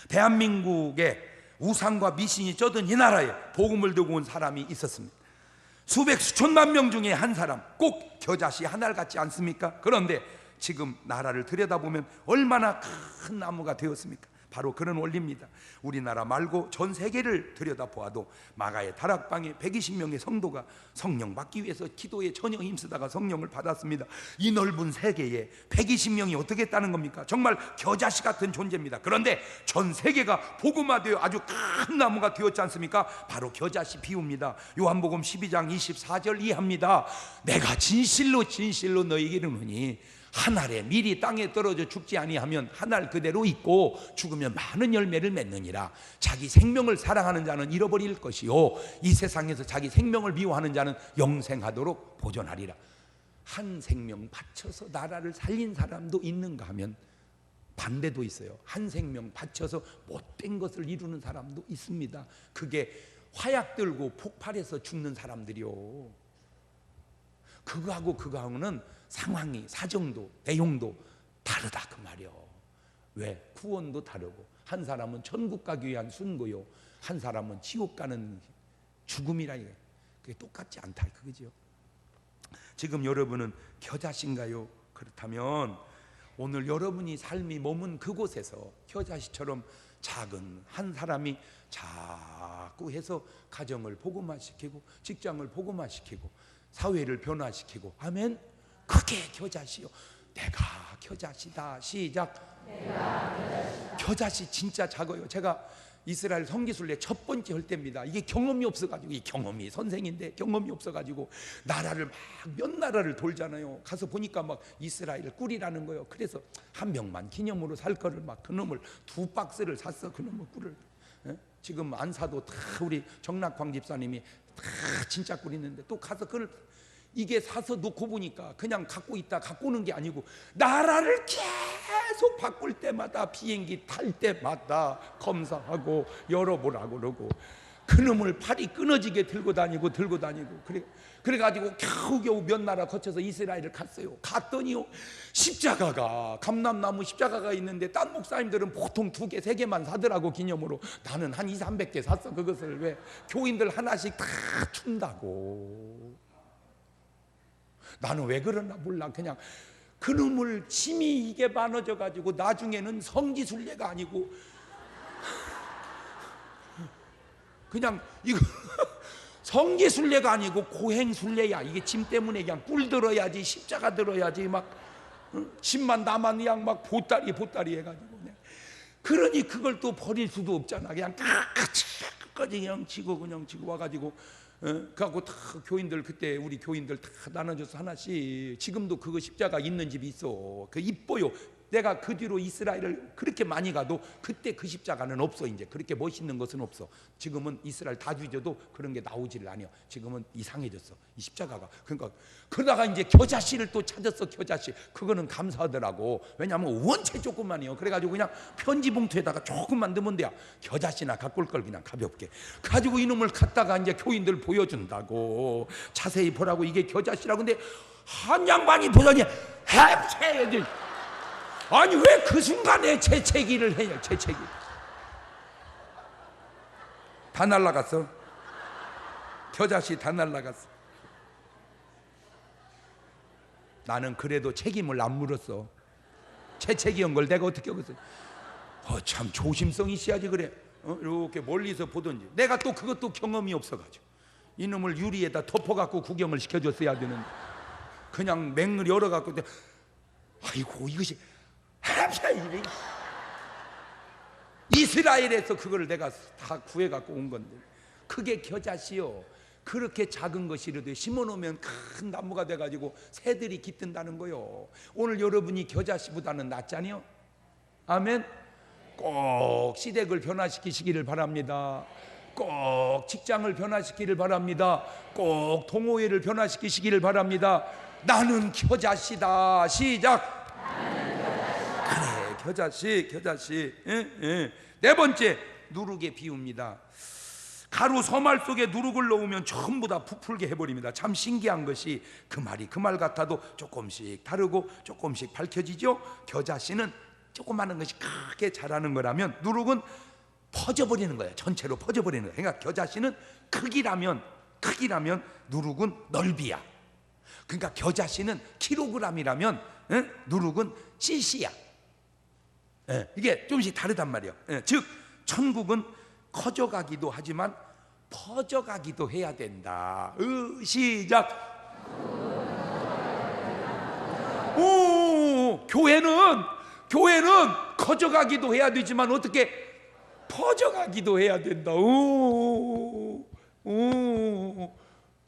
대한민국에 우상과 미신이 쩌든 이 나라에 복음을 들고 온 사람이 있었습니다. 수백 수천만 명 중에 한 사람, 꼭 겨자씨 하나를 같지 않습니까? 그런데 지금 나라를 들여다보면 얼마나 큰 나무가 되었습니까? 바로 그런 원리입니다. 우리나라 말고 전 세계를 들여다보아도 마가의 다락방에 120명의 성도가 성령 받기 위해서 기도에 전혀 힘쓰다가 성령을 받았습니다. 이 넓은 세계에 120명이 어떻게 했다는 겁니까? 정말 겨자씨 같은 존재입니다. 그런데 전 세계가 복음화되어 아주 큰 나무가 되었지 않습니까? 바로 겨자씨 비유입니다. 요한복음 12장 24절 이하입니다. 내가 진실로 진실로 너희에게 이르노니 한 알에 밀이 땅에 떨어져 죽지 아니하면 한 알 그대로 있고 죽으면 많은 열매를 맺느니라. 자기 생명을 사랑하는 자는 잃어버릴 것이요 이 세상에서 자기 생명을 미워하는 자는 영생하도록 보존하리라. 한 생명 바쳐서 나라를 살린 사람도 있는가 하면 반대도 있어요. 한 생명 바쳐서 못된 것을 이루는 사람도 있습니다. 그게 화약 들고 폭발해서 죽는 사람들이요. 그거하고는 상황이 사정도 내용도 다르다 그 말이요. 왜? 구원도 다르고 한 사람은 천국 가기 위한 순고요 한 사람은 지옥 가는 죽음이라. 그게 똑같지 않다 그거죠. 지금 여러분은 겨자씨인가요? 그렇다면 오늘 여러분이 삶이 머문 그곳에서 겨자씨처럼 작은 한 사람이 자꾸 해서 가정을 복음화시키고 직장을 복음화시키고 사회를 변화시키고 아멘. 그게 겨자씨요. 내가 겨자씨다. 시작. 겨자씨 진짜 작아요. 제가 이스라엘 성기순례 첫 번째 할 때입니다. 이게 경험이 없어가지고, 이 경험이 선생인데 경험이 없어가지고 나라를 막 몇 나라를 돌잖아요. 가서 보니까 막 이스라엘 꿀이라는 거예요. 그래서 한 명만 기념으로 살 거를 막 그놈을 2박스를 샀어. 그놈의 꿀을. 지금 안 사도 다 우리 정락광 집사님이 다 진짜 꿀 있는데 또 가서 그걸 이게 사서 놓고 보니까 그냥 갖고 있다 갖고 오는 게 아니고 나라를 계속 바꿀 때마다 비행기 탈 때마다 검사하고 열어보라고 그러고 그놈을 팔이 끊어지게 들고 다니고 그래가지고 겨우겨우 몇 나라 거쳐서 이스라엘을 갔어요. 갔더니요, 십자가가, 감람나무 십자가가 있는데 딴 목사님들은 보통 2개, 3개만 사더라고, 기념으로. 나는 한 2, 300개 샀어. 그것을 왜? 교인들 하나씩 다 준다고. 나는 왜 그러나 몰라. 그냥 그놈을 침이 이게 많아져 가지고 나중에는 성지순례가 아니고 그냥 이거 성지순례가 아니고 고행순례야. 이게 짐 때문에 그냥 뿔 들어야지, 십자가 들어야지, 막 짐만 나만 그냥 막 보따리 해가지고 그냥. 그러니 그걸 또 버릴 수도 없잖아. 그냥 끝까지 그냥 지고 와가지고 그래갖고 다 교인들, 그때 우리 교인들 다 나눠줘서 하나씩. 지금도 그거 십자가 있는 집이 있어. 그 이뻐요. 내가 그 뒤로 이스라엘을 그렇게 많이 가도 그때 그 십자가는 없어. 이제 그렇게 멋있는 것은 없어. 지금은 이스라엘 다 뒤져도 그런 게 나오지를 않아요. 지금은 이상해졌어, 이 십자가가. 그러니까 그러다가 이제 겨자씨를 또 찾았어. 겨자씨. 그거는 감사하더라고. 왜냐하면 원체 조금만이요. 그래가지고 그냥 편지 봉투에다가 조금만 넣으면 돼요. 겨자씨나 갖고 올 걸 그냥 가볍게 가지고 이놈을 갖다가 이제 교인들 보여준다고. 자세히 보라고. 이게 겨자씨라고. 근데 한 양반이 보더니 해체. 아니 왜 그 순간에 재채기를 해요? 재채기 다 날라갔어. 겨자씨 다 날라갔어. 나는 그래도 책임을 안 물었어. 재채기한 걸 내가 어떻게 하겠어. 참 조심성이 있어야지. 그래, 이렇게 멀리서 보던지. 내가 또 그것도 경험이 없어가지고 이놈을 유리에다 덮어갖고 구경을 시켜줬어야 되는데 그냥 맹을 열어갖고, 아이고 이것이 이스라엘에서 그거를 내가 다 구해갖고 온 건데, 그게 겨자씨요. 그렇게 작은 것이라도 심어놓으면 큰 나무가 돼가지고 새들이 깃든다는 거요. 오늘 여러분이 겨자씨보다는 낫잖아요. 아멘. 꼭 시댁을 변화시키시기를 바랍니다. 꼭 직장을 변화시키기를 바랍니다. 꼭 동호회를 변화시키시기를 바랍니다. 나는 겨자씨다. 시작. 그래, 겨자씨. 네 번째, 누룩의 비유입니다. 가루 서말 속에 누룩을 넣으면 전부 다 부풀게 해버립니다. 참 신기한 것이 그 말이 그 말 같아도 조금씩 다르고 조금씩 밝혀지죠. 겨자씨는 조그마한 것이 크게 자라는 거라면 누룩은 퍼져버리는 거예요. 전체로 퍼져버리는 거예요. 그러니까 겨자씨는 크기라면 누룩은 넓이야. 그러니까 겨자씨는 킬로그램이라면 누룩은 cc야. 이게 조금씩 다르단 말이에요. 즉 천국은 커져가기도 하지만 퍼져가기도 해야 된다. 시작. 교회는 커져가기도 해야 되지만 어떻게 퍼져가기도 해야 된다.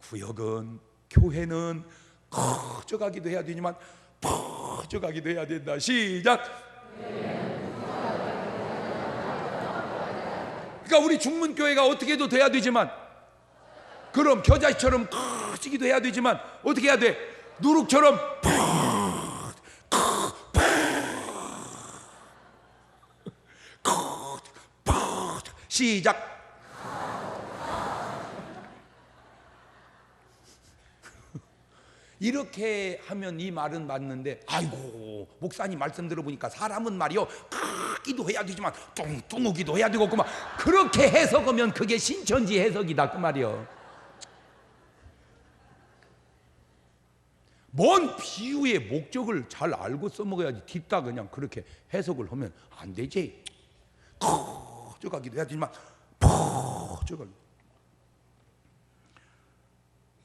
구역은, 교회는 커져가기도 해야 되지만 퍼져가기도 해야 된다. 시작. 그러니까 우리 중문교회가 어떻게도 돼야 되지만, 그럼 겨자씨처럼 커지기도 해야 되지만 어떻게 해야 돼? 누룩처럼 시작. 이렇게 하면 이 말은 맞는데, 아이고 목사님 말씀 들어보니까 사람은 말이요 크기도 해야 되지만 뚱뚱하기도 해야 되고 그만, 그렇게 해석하면 그게 신천지 해석이다 그 말이요. 뭔 비유의 목적을 잘 알고 써먹어야지. 뒷다 그냥 그렇게 해석을 하면 안 되지. 커져가기도 해야 되지만 퍼져가기.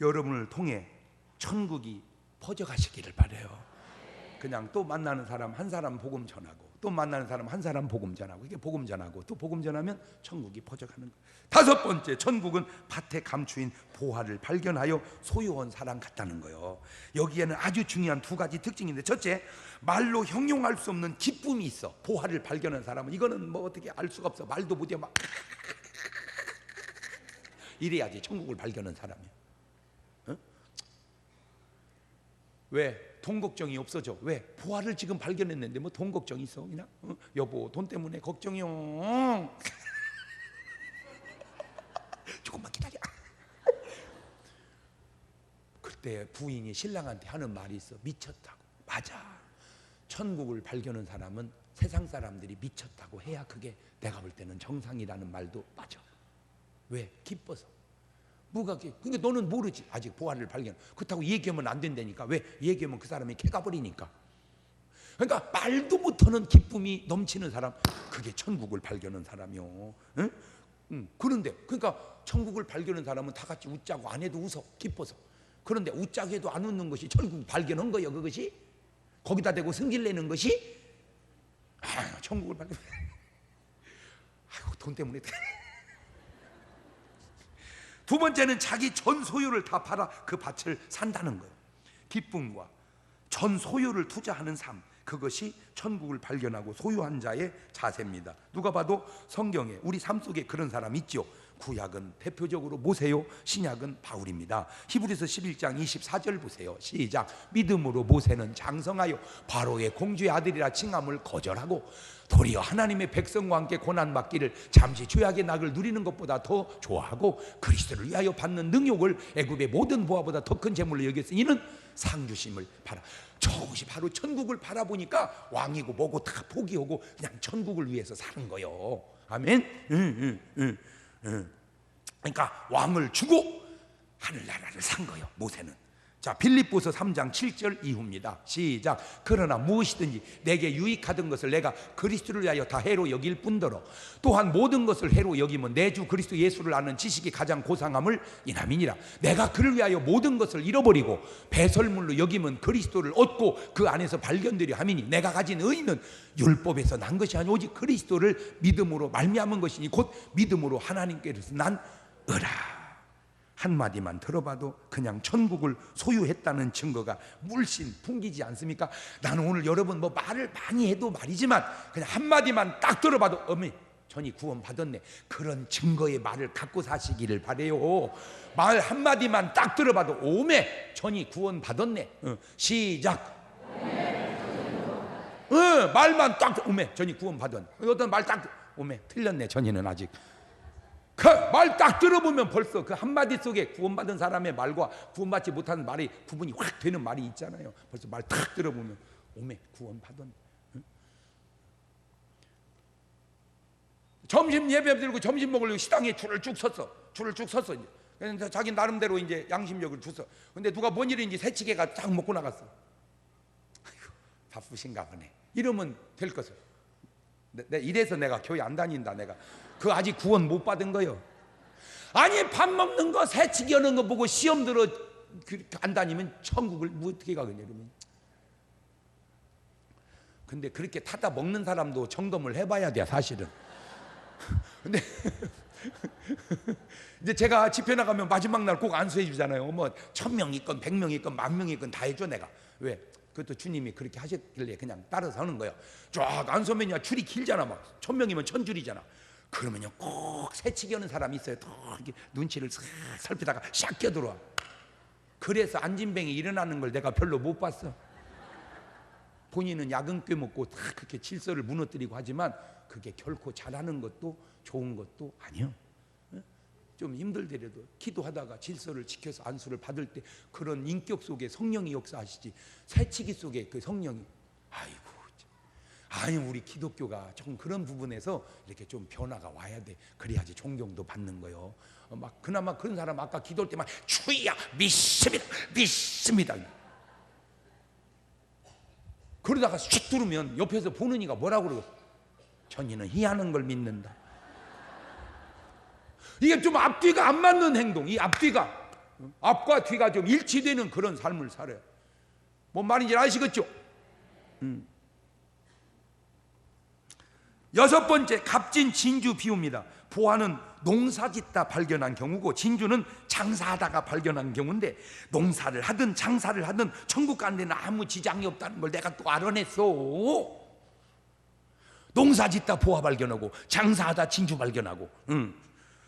여러분을 통해 천국이 퍼져가시기를 바라요. 그냥 또 만나는 사람 한 사람 복음 전하고, 또 만나는 사람 한 사람 복음 전하고, 이게 복음 전하고 또 복음 전하면 천국이 퍼져가는 거예요. 다섯 번째, 천국은 밭에 감추인 보화를 발견하여 소유한 사람 같다는 거예요. 여기에는 아주 중요한 두 가지 특징인데, 첫째, 말로 형용할 수 없는 기쁨이 있어. 보화를 발견한 사람은 이거는 뭐 어떻게 알 수가 없어. 말도 못해 막 이래야지 천국을 발견한 사람이야. 왜? 돈 걱정이 없어져. 왜? 보화를 지금 발견했는데 뭐 돈 걱정이 있어? 그냥 여보 돈 때문에 걱정이요. 그때 부인이 신랑한테 하는 말이 있어. 미쳤다고. 맞아. 천국을 발견한 사람은 세상 사람들이 미쳤다고 해야 그게 내가 볼 때는 정상이라는 말도 맞아. 왜? 기뻐서. 뭐가 그러니까 너는 모르지. 아직 보화를 발견. 그렇다고 얘기하면 안 된다니까. 왜? 얘기하면 그 사람이 캐가 버리니까. 그러니까 말도 못하는 기쁨이 넘치는 사람, 그게 천국을 발견한 사람이요. 응? 그런데 그러니까 천국을 발견한 사람은 다 같이 웃자고 안 해도 웃어. 기뻐서. 그런데 웃자고 해도 안 웃는 것이 천국 발견한 거예요. 그것이 거기다 대고 승질 내는 것이 천국을 발견. 아이고 돈 때문에. 두 번째는 자기 전 소유를 다 팔아 그 밭을 산다는 거예요. 기쁨과 전 소유를 투자하는 삶, 그것이 천국을 발견하고 소유한 자의 자세입니다. 누가 봐도 성경에 우리 삶 속에 그런 사람 있죠. 구약은 대표적으로 모세요, 신약은 바울입니다. 히브리서 11장 24절 보세요. 시작. 믿음으로 모세는 장성하여 바로의 공주의 아들이라 칭함을 거절하고 도리어 하나님의 백성과 함께 고난받기를 잠시 죄악의 낙을 누리는 것보다 더 좋아하고 그리스도를 위하여 받는 능욕을 애굽의 모든 보화보다 더 큰 재물로 여겼으니 이는 상주심을 바라. 저것이 바로 천국을 바라보니까 왕이고 뭐고 다 포기하고 그냥 천국을 위해서 사는 거요. 아멘. 그러니까 왕을 주고 하늘나라를 산 거예요. 모세는. 자, 빌립보서 3장 7절 이후입니다. 시작. 그러나 무엇이든지 내게 유익하던 것을 내가 그리스도를 위하여 다 해로 여길 뿐더러 또한 모든 것을 해로 여기면 내 주 그리스도 예수를 아는 지식이 가장 고상함을 인함이니라. 내가 그를 위하여 모든 것을 잃어버리고 배설물로 여기면 그리스도를 얻고 그 안에서 발견되려 함이니 내가 가진 의는 율법에서 난 것이 아니 오직 그리스도를 믿음으로 말미암은 것이니 곧 믿음으로 하나님께서 난 의라. 한마디만 들어봐도 그냥 천국을 소유했다는 증거가 물씬 풍기지 않습니까? 나는 오늘 여러분 뭐 말을 많이 해도 말이지만 그냥 한마디만 딱 들어봐도 어메 전이 구원 받았네, 그런 증거의 말을 갖고 사시기를 바래요. 말 한마디만 딱 들어봐도 오메 전이 구원 받았네. 시작. 말만 딱 오메 전이 구원 받았네. 어떤 말 딱 오메 틀렸네 전이는 아직. 그 말 딱 들어보면 벌써 그 한마디 속에 구원받은 사람의 말과 구원받지 못하는 말이 구분이 확 되는 말이 있잖아요. 벌써 말 딱 들어보면 오메 구원받은. 점심 예배 드리고 점심 먹으려고 식당에 줄을 쭉 섰어. 이제. 그래서 자기 나름대로 이제 양심력을 줬어. 근데 누가 뭔 일인지 새치게가 딱 먹고 나갔어. 아이고, 바쁘신가 보네. 이러면 될 것을. 이래서 내가 교회 안 다닌다. 내가 그 아직 구원 못 받은 거요. 아니 밥 먹는 거 새치기 하는 거 보고 시험 들어 안 다니면 천국을 어떻게 가겠냐 그러면. 근데 그렇게 타다 먹는 사람도 점검을 해봐야 돼 사실은. 근데 이제 제가 집회 나가면 마지막 날 꼭 안수해 주잖아요. 뭐 1000명 있건 100명 있건 10,000명 있건 다 해줘 내가. 왜? 그것도 주님이 그렇게 하셨길래 그냥 따라서 하는 거예요. 쫙 안수하면 줄이 길잖아. 막 1000명이면 1000줄이잖아. 그러면요 꼭 새치기 하는 사람이 있어요. 또 이렇게 눈치를 싹 살피다가 샥 껴들어와. 그래서 안진뱅이 일어나는 걸 내가 별로 못 봤어. 본인은 야근 꿰먹고 다 그렇게 질서를 무너뜨리고 하지만 그게 결코 잘하는 것도 좋은 것도 아니요. 좀 힘들더라도 기도하다가 질서를 지켜서 안수를 받을 때 그런 인격 속에 성령이 역사하시지 새치기 속에 그 성령이 아이고. 아니 우리 기독교가 조금 그런 부분에서 이렇게 좀 변화가 와야 돼. 그래야지 존경도 받는 거요. 막 그나마 그런 사람 아까 기도할 때만 주야 믿습니다. 그러다가 슉 들으면 옆에서 보는 이가 뭐라고 그러고 전이는 희한한 걸 믿는다. 이게 좀 앞뒤가 안 맞는 행동. 이 앞뒤가 앞과 뒤가 좀 일치되는 그런 삶을 살아요. 뭔 말인지 아시겠죠? 여섯 번째 값진 진주 비유입니다. 보화는 농사짓다 발견한 경우고 진주는 장사하다가 발견한 경우인데 농사를 하든 장사를 하든 천국 가는 데는 아무 지장이 없다는 걸 내가 또 알아냈어. 농사짓다 보화 발견하고 장사하다 진주 발견하고.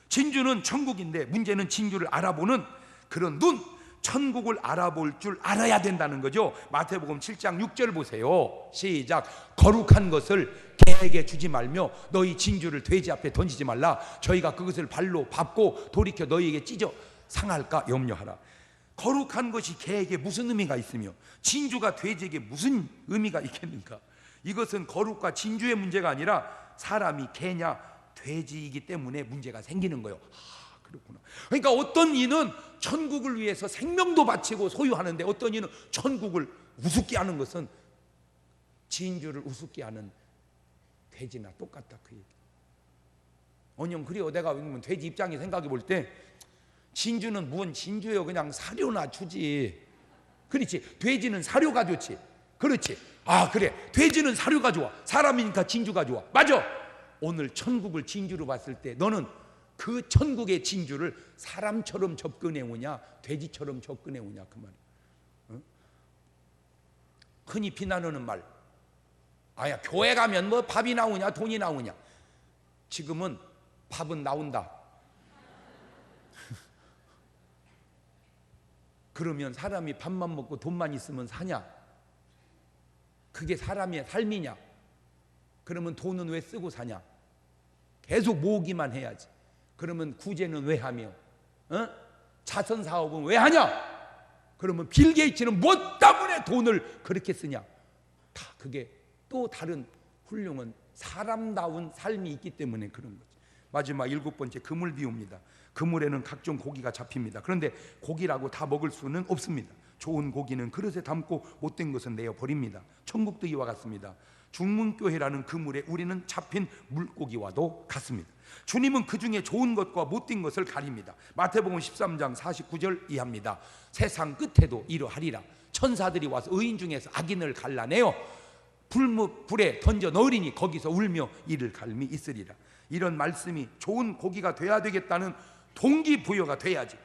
진주는 천국인데 문제는 진주를 알아보는 그런 눈, 천국을 알아볼 줄 알아야 된다는 거죠. 마태복음 7장 6절 보세요. 시작. 거룩한 것을 개에게 주지 말며 너희 진주를 돼지 앞에 던지지 말라. 저희가 그것을 발로 밟고 돌이켜 너희에게 찢어 상할까 염려하라. 거룩한 것이 개에게 무슨 의미가 있으며 진주가 돼지에게 무슨 의미가 있겠는가? 이것은 거룩과 진주의 문제가 아니라 사람이 개냐 돼지이기 때문에 문제가 생기는 거예요. 그렇구나. 그러니까 어떤 이는 천국을 위해서 생명도 바치고 소유하는데 어떤 이는 천국을 우습게 하는 것은 진주를 우습게 하는 돼지나 똑같다, 그 얘기. 언영 그래요. 내가 돼지 입장에 생각해 볼 때 진주는 뭔 진주예요? 그냥 사료나 주지. 그렇지. 돼지는 사료가 좋지. 그렇지. 아 그래, 돼지는 사료가 좋아. 사람이니까 진주가 좋아. 맞아. 오늘 천국을 진주로 봤을 때 너는 그 천국의 진주를 사람처럼 접근해 오냐 돼지처럼 접근해 오냐, 그 말이야. 응? 흔히 비난하는 말, 아야 교회 가면 뭐 밥이 나오냐 돈이 나오냐. 지금은 밥은 나온다. 그러면 사람이 밥만 먹고 돈만 있으면 사냐? 그게 사람의 삶이냐? 그러면 돈은 왜 쓰고 사냐? 계속 모으기만 해야지. 그러면 구제는 왜 하며? 자선 사업은 왜 하냐? 그러면 빌 게이츠는 뭐 때문에 돈을 그렇게 쓰냐? 다 그게 또 다른 훌륭한 사람다운 삶이 있기 때문에 그런 거지. 마지막 7번째, 그물 비유입니다. 그물에는 각종 고기가 잡힙니다. 그런데 고기라고 다 먹을 수는 없습니다. 좋은 고기는 그릇에 담고 못된 것은 내어 버립니다. 천국도 이와 같습니다. 중문교회라는 그물에 우리는 잡힌 물고기와도 같습니다. 주님은 그 중에 좋은 것과 못된 것을 가립니다. 마태복음 13장 49절 이하입니다. 세상 끝에도 이러하리라. 천사들이 와서 의인 중에서 악인을 갈라내어 불에 던져 넣으리니 거기서 울며 이를 갈미 있으리라. 이런 말씀이 좋은 고기가 돼야 되겠다는 동기부여가 돼야지.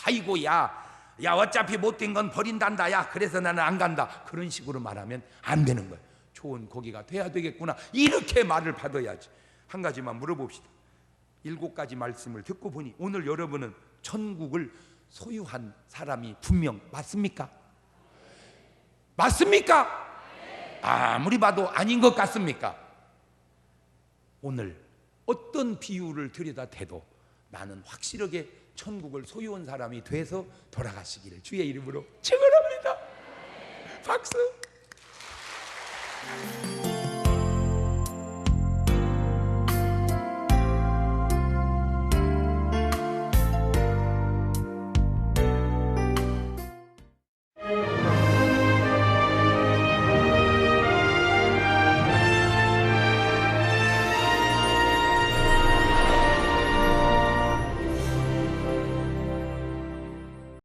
아이고 야 어차피 못된 건 버린단다. 야 그래서 나는 안 간다. 그런 식으로 말하면 안 되는 거예요. 좋은 고기가 돼야 되겠구나, 이렇게 말을 받아야지. 한 가지만 물어봅시다. 7가지 말씀을 듣고 보니 오늘 여러분은 천국을 소유한 사람이 분명 맞습니까? 맞습니까? 아무리 봐도 아닌 것 같습니까? 오늘 어떤 비유를 들여다대도 나는 확실하게 천국을 소유한 사람이 돼서 돌아가시기를 주의 이름으로 축원합니다. 박수.